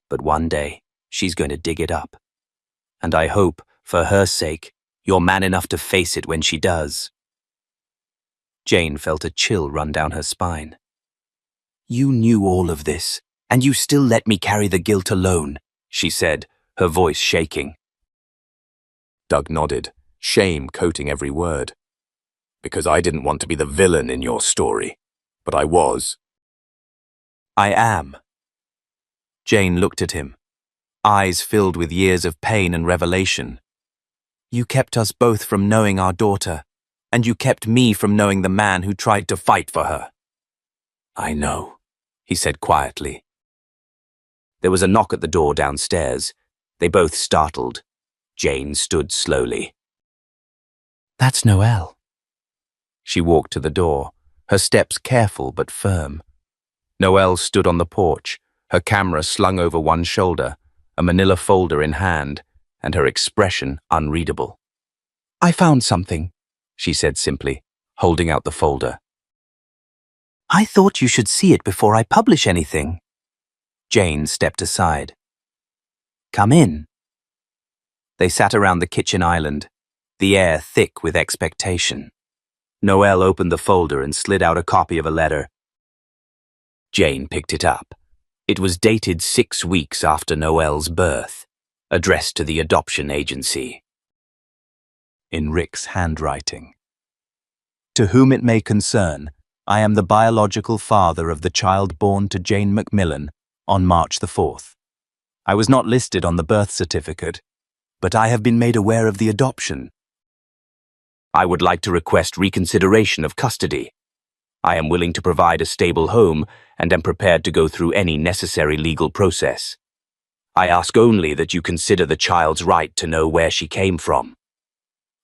but one day she's going to dig it up. And I hope, for her sake, you're man enough to face it when she does.'" Jane felt a chill run down her spine. "You knew all of this, and you still let me carry the guilt alone," she said, her voice shaking. Doug nodded, shame coating every word. "Because I didn't want to be the villain in your story, but I was." "I am." Jane looked at him, eyes filled with years of pain and revelation. "You kept us both from knowing our daughter, and you kept me from knowing the man who tried to fight for her." "I know," he said quietly. There was a knock at the door downstairs. They both startled. Jane stood slowly. "That's Noelle." She walked to the door, her steps careful but firm. Noelle stood on the porch, her camera slung over one shoulder, a manila folder in hand, and her expression unreadable. "I found something," she said simply, holding out the folder. I thought you should see it before I publish anything. Jane stepped aside. Come in. They sat around the kitchen island, the air thick with expectation. Noelle opened the folder and slid out a copy of a letter. Jane picked it up. It was dated 6 weeks after Noelle's birth, addressed to the adoption agency. In Rick's handwriting. To whom it may concern, I am the biological father of the child born to Jane Macmillan on March the 4th. I was not listed on the birth certificate, but I have been made aware of the adoption. I would like to request reconsideration of custody. I am willing to provide a stable home and am prepared to go through any necessary legal process. I ask only that you consider the child's right to know where she came from.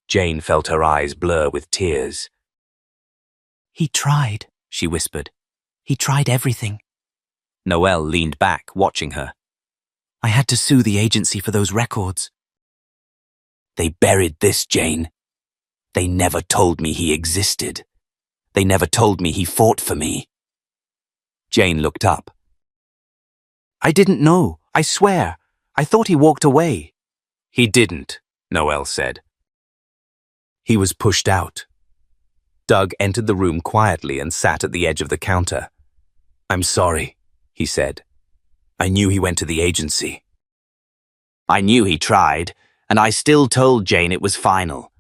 Jane felt her eyes blur with tears. He tried, she whispered. He tried everything. Noelle leaned back, watching her. I had to sue the agency for those records. They buried this, Jane. They never told me he existed. They never told me he fought for me. Jane looked up. I didn't know, I swear. I thought he walked away. He didn't, Noelle said. He was pushed out. Doug entered the room quietly and sat at the edge of the counter. I'm sorry, he said. I knew he went to the agency. I knew he tried, and I still told Jane it was final.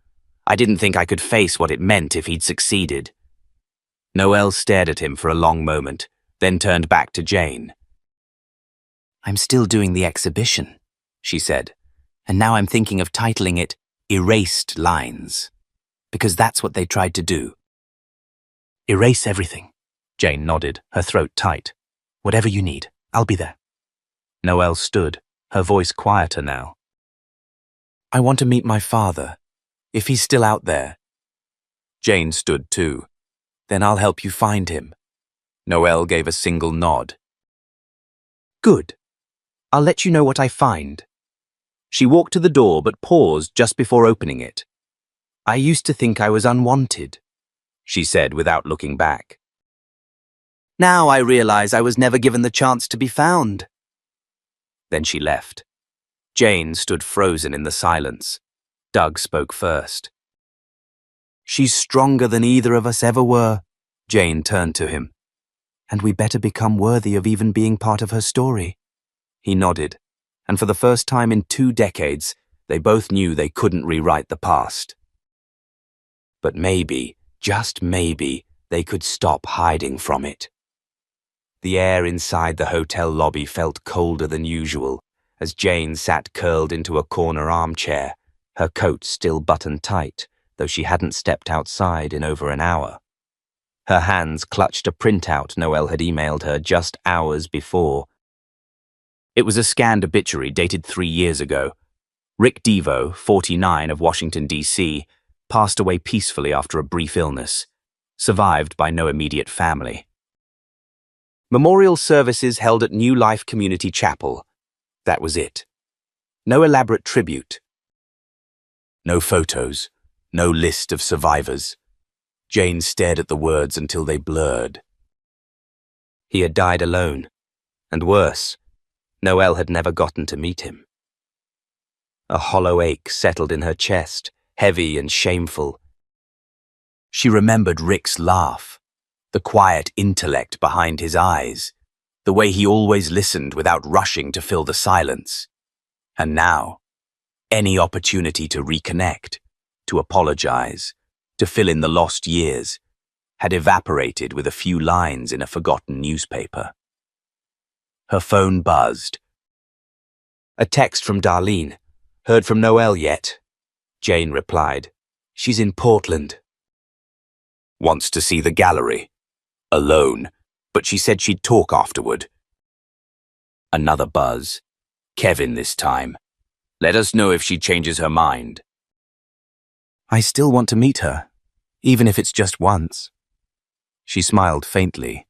I didn't think I could face what it meant if he'd succeeded. Noelle stared at him for a long moment, then turned back to Jane. I'm still doing the exhibition, she said, and now I'm thinking of titling it Erased Lines, because that's what they tried to do. Erase everything. Jane nodded, her throat tight. Whatever you need, I'll be there. Noelle stood, her voice quieter now. I want to meet my father, if he's still out there. Jane stood too. Then I'll help you find him. Noelle gave a single nod. Good. I'll let you know what I find. She walked to the door but paused just before opening it. I used to think I was unwanted, she said without looking back. Now I realize I was never given the chance to be found. Then she left. Jane stood frozen in the silence. Doug spoke first. She's stronger than either of us ever were. Jane turned to him. And we better become worthy of even being part of her story. He nodded, and for the first time in 2 decades, they both knew they couldn't rewrite the past. But maybe, just maybe, they could stop hiding from it. The air inside the hotel lobby felt colder than usual as Jane sat curled into a corner armchair, her coat still buttoned tight, though she hadn't stepped outside in over an hour. Her hands clutched a printout Noelle had emailed her just hours before. It was a scanned obituary dated 3 years ago. Rick Devo, 49, of Washington, D.C., passed away peacefully after a brief illness, survived by no immediate family. Memorial services held at New Life Community Chapel. That was it. No elaborate tribute. No photos, no list of survivors. Jane stared at the words until they blurred. He had died alone, and worse, Noelle had never gotten to meet him. A hollow ache settled in her chest, heavy and shameful. She remembered Rick's laugh, the quiet intellect behind his eyes, the way he always listened without rushing to fill the silence. And now, any opportunity to reconnect, to apologize, to fill in the lost years, had evaporated with a few lines in a forgotten newspaper. Her phone buzzed. A text from Darlene. Heard from Noelle yet? Jane replied. She's in Portland. Wants to see the gallery. Alone, but she said she'd talk afterward. Another buzz. Kevin this time. Let us know if she changes her mind. I still want to meet her, even if it's just once. She smiled faintly,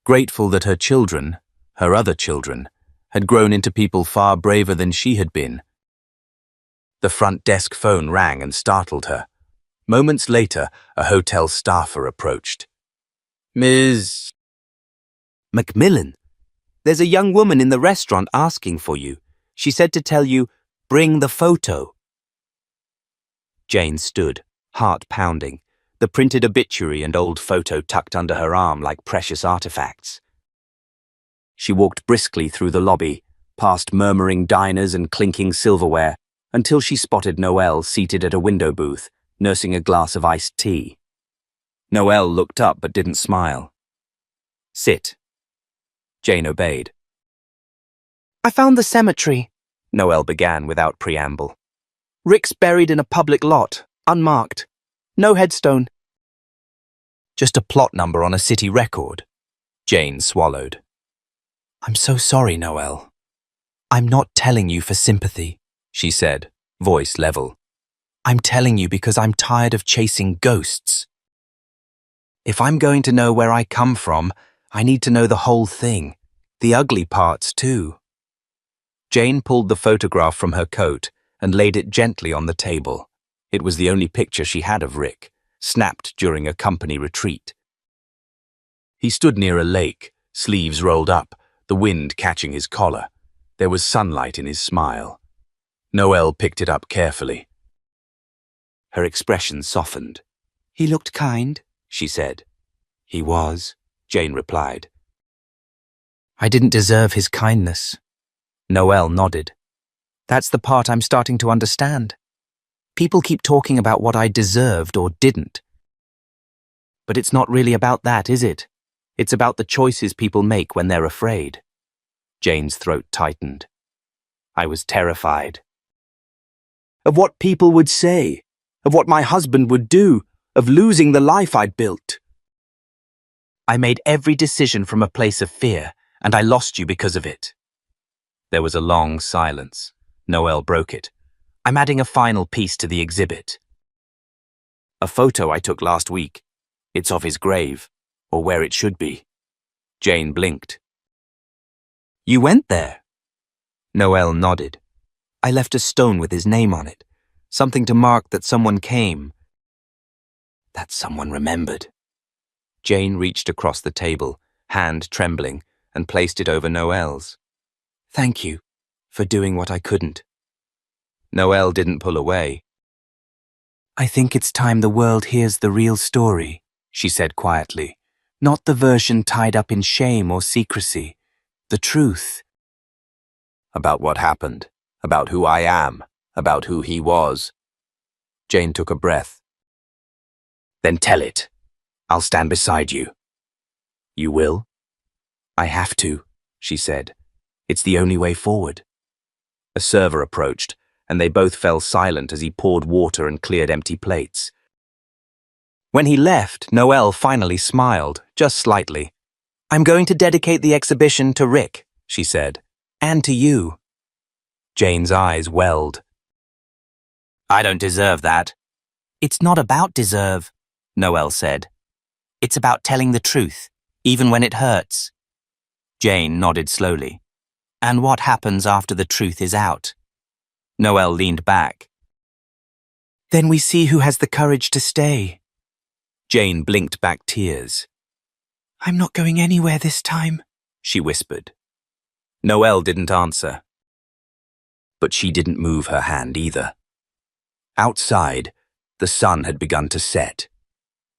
grateful that her children, her other children, had grown into people far braver than she had been. The front desk phone rang and startled her. Moments later, a hotel staffer approached. Ms. Macmillan, there's a young woman in the restaurant asking for you. She said to tell you, bring the photo. Jane stood, heart pounding, the printed obituary and old photo tucked under her arm like precious artifacts. She walked briskly through the lobby, past murmuring diners and clinking silverware, until she spotted Noelle seated at a window booth, nursing a glass of iced tea. Noelle looked up but didn't smile. Sit. Jane obeyed. I found the cemetery, Noelle began without preamble. Rick's buried in a public lot, unmarked. No headstone. Just a plot number on a city record. Jane swallowed. I'm so sorry, Noelle. I'm not telling you for sympathy, she said, voice level. I'm telling you because I'm tired of chasing ghosts. If I'm going to know where I come from, I need to know the whole thing, the ugly parts too. Jane pulled the photograph from her coat and laid it gently on the table. It was the only picture she had of Rick, snapped during a company retreat. He stood near a lake, sleeves rolled up, the wind catching his collar. There was sunlight in his smile. Noelle picked it up carefully. Her expression softened. He looked kind, she said. He was, Jane replied. I didn't deserve his kindness. Noelle nodded. That's the part I'm starting to understand. People keep talking about what I deserved or didn't. But it's not really about that, is it? It's about the choices people make when they're afraid. Jane's throat tightened. I was terrified. Of what people would say, of what my husband would do, of losing the life I'd built. I made every decision from a place of fear, and I lost you because of it. There was a long silence. Noelle broke it. I'm adding a final piece to the exhibit. A photo I took last week. It's of his grave, or where it should be. Jane blinked. You went there? Noelle nodded. I left a stone with his name on it, something to mark that someone came. That someone remembered. Jane reached across the table, hand trembling, and placed it over Noelle's. Thank you for doing what I couldn't. Noelle didn't pull away. I think it's time the world hears the real story, she said quietly. Not the version tied up in shame or secrecy. The truth. About what happened. About who I am. About who he was. Jane took a breath. Then tell it. I'll stand beside you. You will? I have to, she said. It's the only way forward. A server approached, and they both fell silent as he poured water and cleared empty plates. When he left, Noelle finally smiled, just slightly. I'm going to dedicate the exhibition to Rick, she said, and to you. Jane's eyes welled. I don't deserve that. It's not about deserve, Noelle said. It's about telling the truth, even when it hurts. Jane nodded slowly. And what happens after the truth is out? Noelle leaned back. Then we see who has the courage to stay. Jane blinked back tears. I'm not going anywhere this time, she whispered. Noelle didn't answer. But she didn't move her hand either. Outside, the sun had begun to set.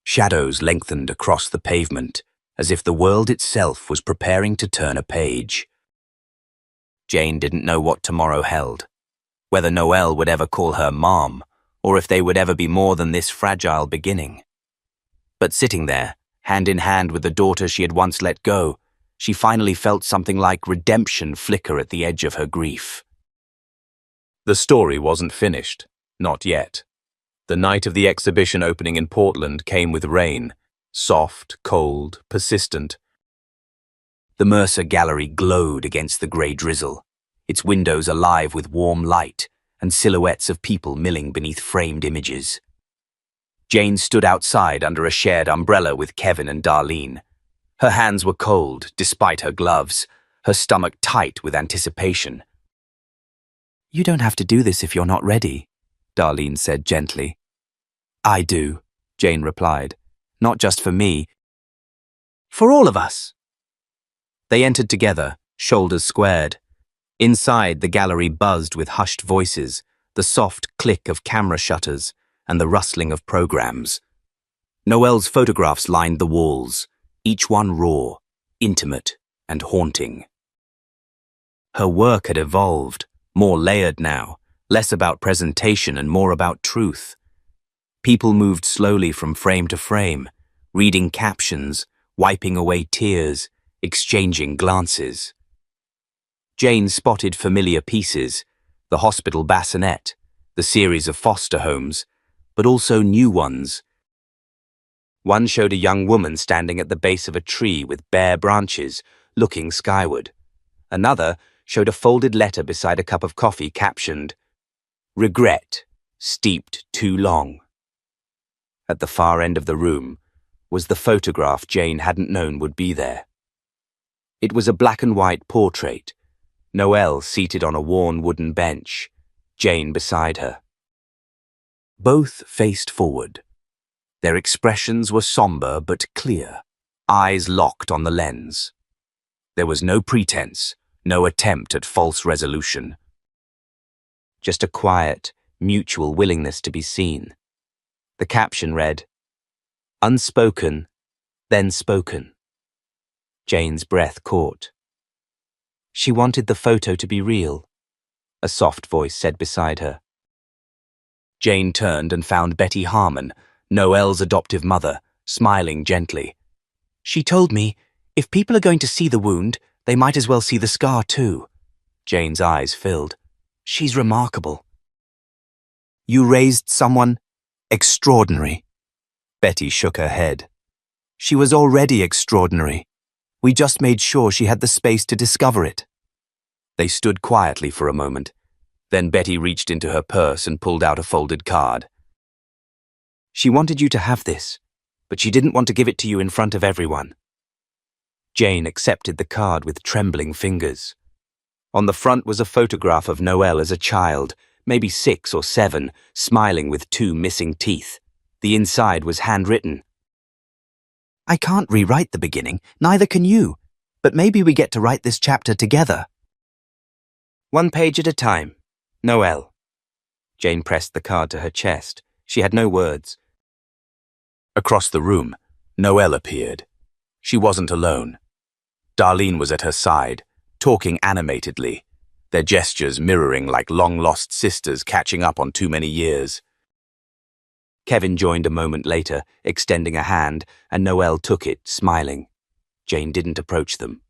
Shadows lengthened across the pavement, as if the world itself was preparing to turn a page. Jane didn't know what tomorrow held, whether Noelle would ever call her Mom, or if they would ever be more than this fragile beginning. But sitting there, hand in hand with the daughter she had once let go, she finally felt something like redemption flicker at the edge of her grief. The story wasn't finished, not yet. The night of the exhibition opening in Portland came with rain, soft, cold, persistent. The Mercer Gallery glowed against the grey drizzle, its windows alive with warm light and silhouettes of people milling beneath framed images. Jane stood outside under a shared umbrella with Kevin and Darlene. Her hands were cold, despite her gloves, her stomach tight with anticipation. You don't have to do this if you're not ready, Darlene said gently. I do, Jane replied. Not just for me. For all of us. They entered together, shoulders squared. Inside, the gallery buzzed with hushed voices, the soft click of camera shutters, and the rustling of programs. Noelle's photographs lined the walls, each one raw, intimate, and haunting. Her work had evolved, more layered now, less about presentation and more about truth. People moved slowly from frame to frame, reading captions, wiping away tears, exchanging glances. Jane spotted familiar pieces, the hospital bassinet, the series of foster homes, but also new ones. One showed a young woman standing at the base of a tree with bare branches, looking skyward. Another showed a folded letter beside a cup of coffee captioned, "Regret, steeped too long." At the far end of the room was the photograph Jane hadn't known would be there. It was a black and white portrait, Noelle seated on a worn wooden bench, Jane beside her. Both faced forward. Their expressions were somber but clear, eyes locked on the lens. There was no pretense, no attempt at false resolution. Just a quiet, mutual willingness to be seen. The caption read, "Unspoken, then spoken." Jane's breath caught. She wanted the photo to be real, a soft voice said beside her. Jane turned and found Betty Harmon, Noelle's adoptive mother, smiling gently. "She told me, if people are going to see the wound, they might as well see the scar too." Jane's eyes filled. "She's remarkable." "You raised someone extraordinary." Betty shook her head. "She was already extraordinary. We just made sure she had the space to discover it." They stood quietly for a moment. Then Betty reached into her purse and pulled out a folded card. "She wanted you to have this, but she didn't want to give it to you in front of everyone." Jane accepted the card with trembling fingers. On the front was a photograph of Noelle as a child, maybe 6 or 7, smiling with 2 missing teeth. The inside was handwritten. "I can't rewrite the beginning, neither can you, but maybe we get to write this chapter together." "One page at a time. Noelle." Jane pressed the card to her chest. She had no words. Across the room, Noelle appeared. She wasn't alone. Darlene was at her side, talking animatedly, their gestures mirroring like long-lost sisters catching up on too many years. Kevin joined a moment later, extending a hand, and Noelle took it, smiling. Jane didn't approach them.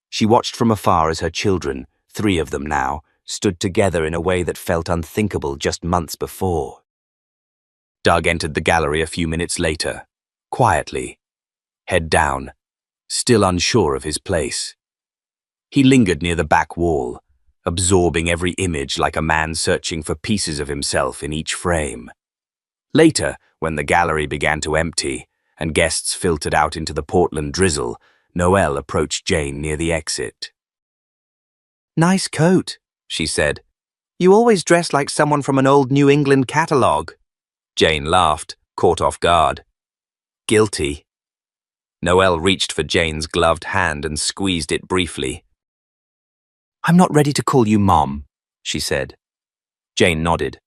She watched from afar as her children, 3 of them now, stood together in a way that felt unthinkable just months before. Doug entered the gallery a few minutes later, quietly, head down, still unsure of his place. He lingered near the back wall, absorbing every image like a man searching for pieces of himself in each frame. Later, when the gallery began to empty and guests filtered out into the Portland drizzle, Noelle approached Jane near the exit. "Nice coat," she said. "You always dress like someone from an old New England catalogue." Jane laughed, caught off guard. "Guilty." Noelle reached for Jane's gloved hand and squeezed it briefly. "I'm not ready to call you Mom," she said. Jane nodded.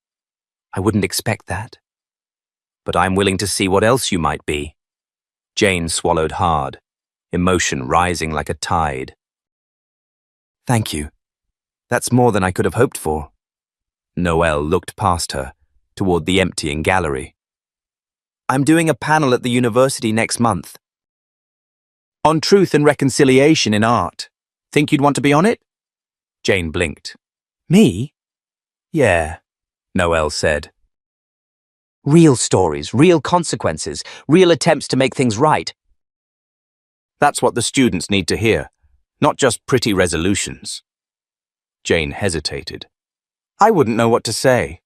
"I wouldn't expect that. But I'm willing to see what else you might be." Jane swallowed hard, emotion rising like a tide. "Thank you. That's more than I could have hoped for." Noelle looked past her, toward the emptying gallery. "I'm doing a panel at the university next month. On truth and reconciliation in art. Think you'd want to be on it?" Jane blinked. "Me?" "Yeah," Noelle said. "Real stories, real consequences, real attempts to make things right." "That's what the students need to hear, not just pretty resolutions." Jane hesitated. "I wouldn't know what to say."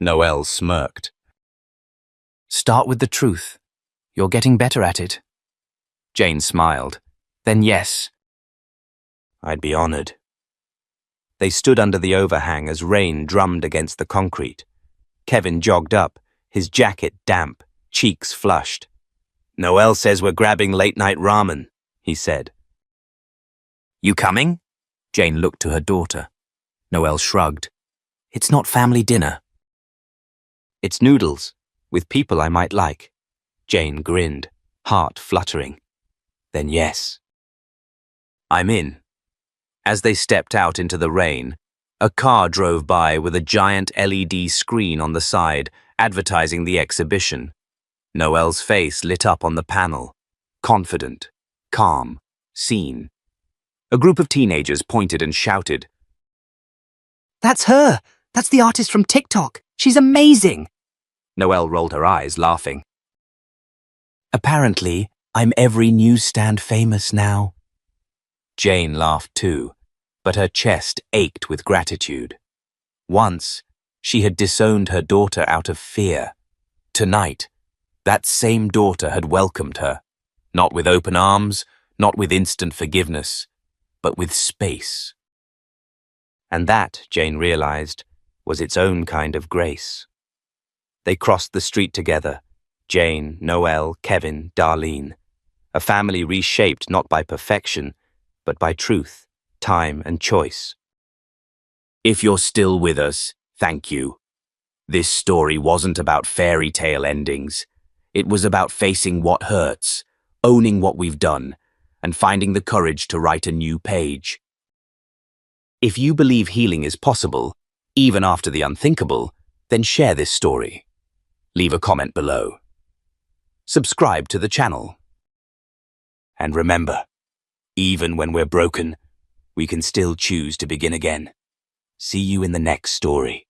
Noelle smirked. "Start with the truth. You're getting better at it." Jane smiled. "Then yes." "I'd be honored." They stood under the overhang as rain drummed against the concrete. Kevin jogged up, his jacket damp, cheeks flushed. "Noelle says we're grabbing late-night ramen," he said. You coming? Jane looked to her daughter. Noelle shrugged. It's not family dinner. It's noodles, with people I might like. Jane grinned, heart fluttering. Then yes. I'm in. As they stepped out into the rain, a car drove by with a giant LED screen on the side, advertising the exhibition. Noelle's face lit up on the panel, confident, calm, seen. A group of teenagers pointed and shouted, That's her! That's the artist from TikTok! She's amazing! Noelle rolled her eyes, laughing. Apparently, I'm every newsstand famous now. Jane laughed too, but her chest ached with gratitude. Once, she had disowned her daughter out of fear. Tonight, that same daughter had welcomed her, not with open arms, not with instant forgiveness, but with space. And that, Jane realized, was its own kind of grace. They crossed the street together, Jane, Noelle, Kevin, Darlene, a family reshaped not by perfection, but by truth, time, and choice. If you're still with us, thank you. This story wasn't about fairy tale endings. It was about facing what hurts, owning what we've done, and finding the courage to write a new page. If you believe healing is possible, even after the unthinkable, then share this story. Leave a comment below. Subscribe to the channel. And remember, even when we're broken, we can still choose to begin again. See you in the next story.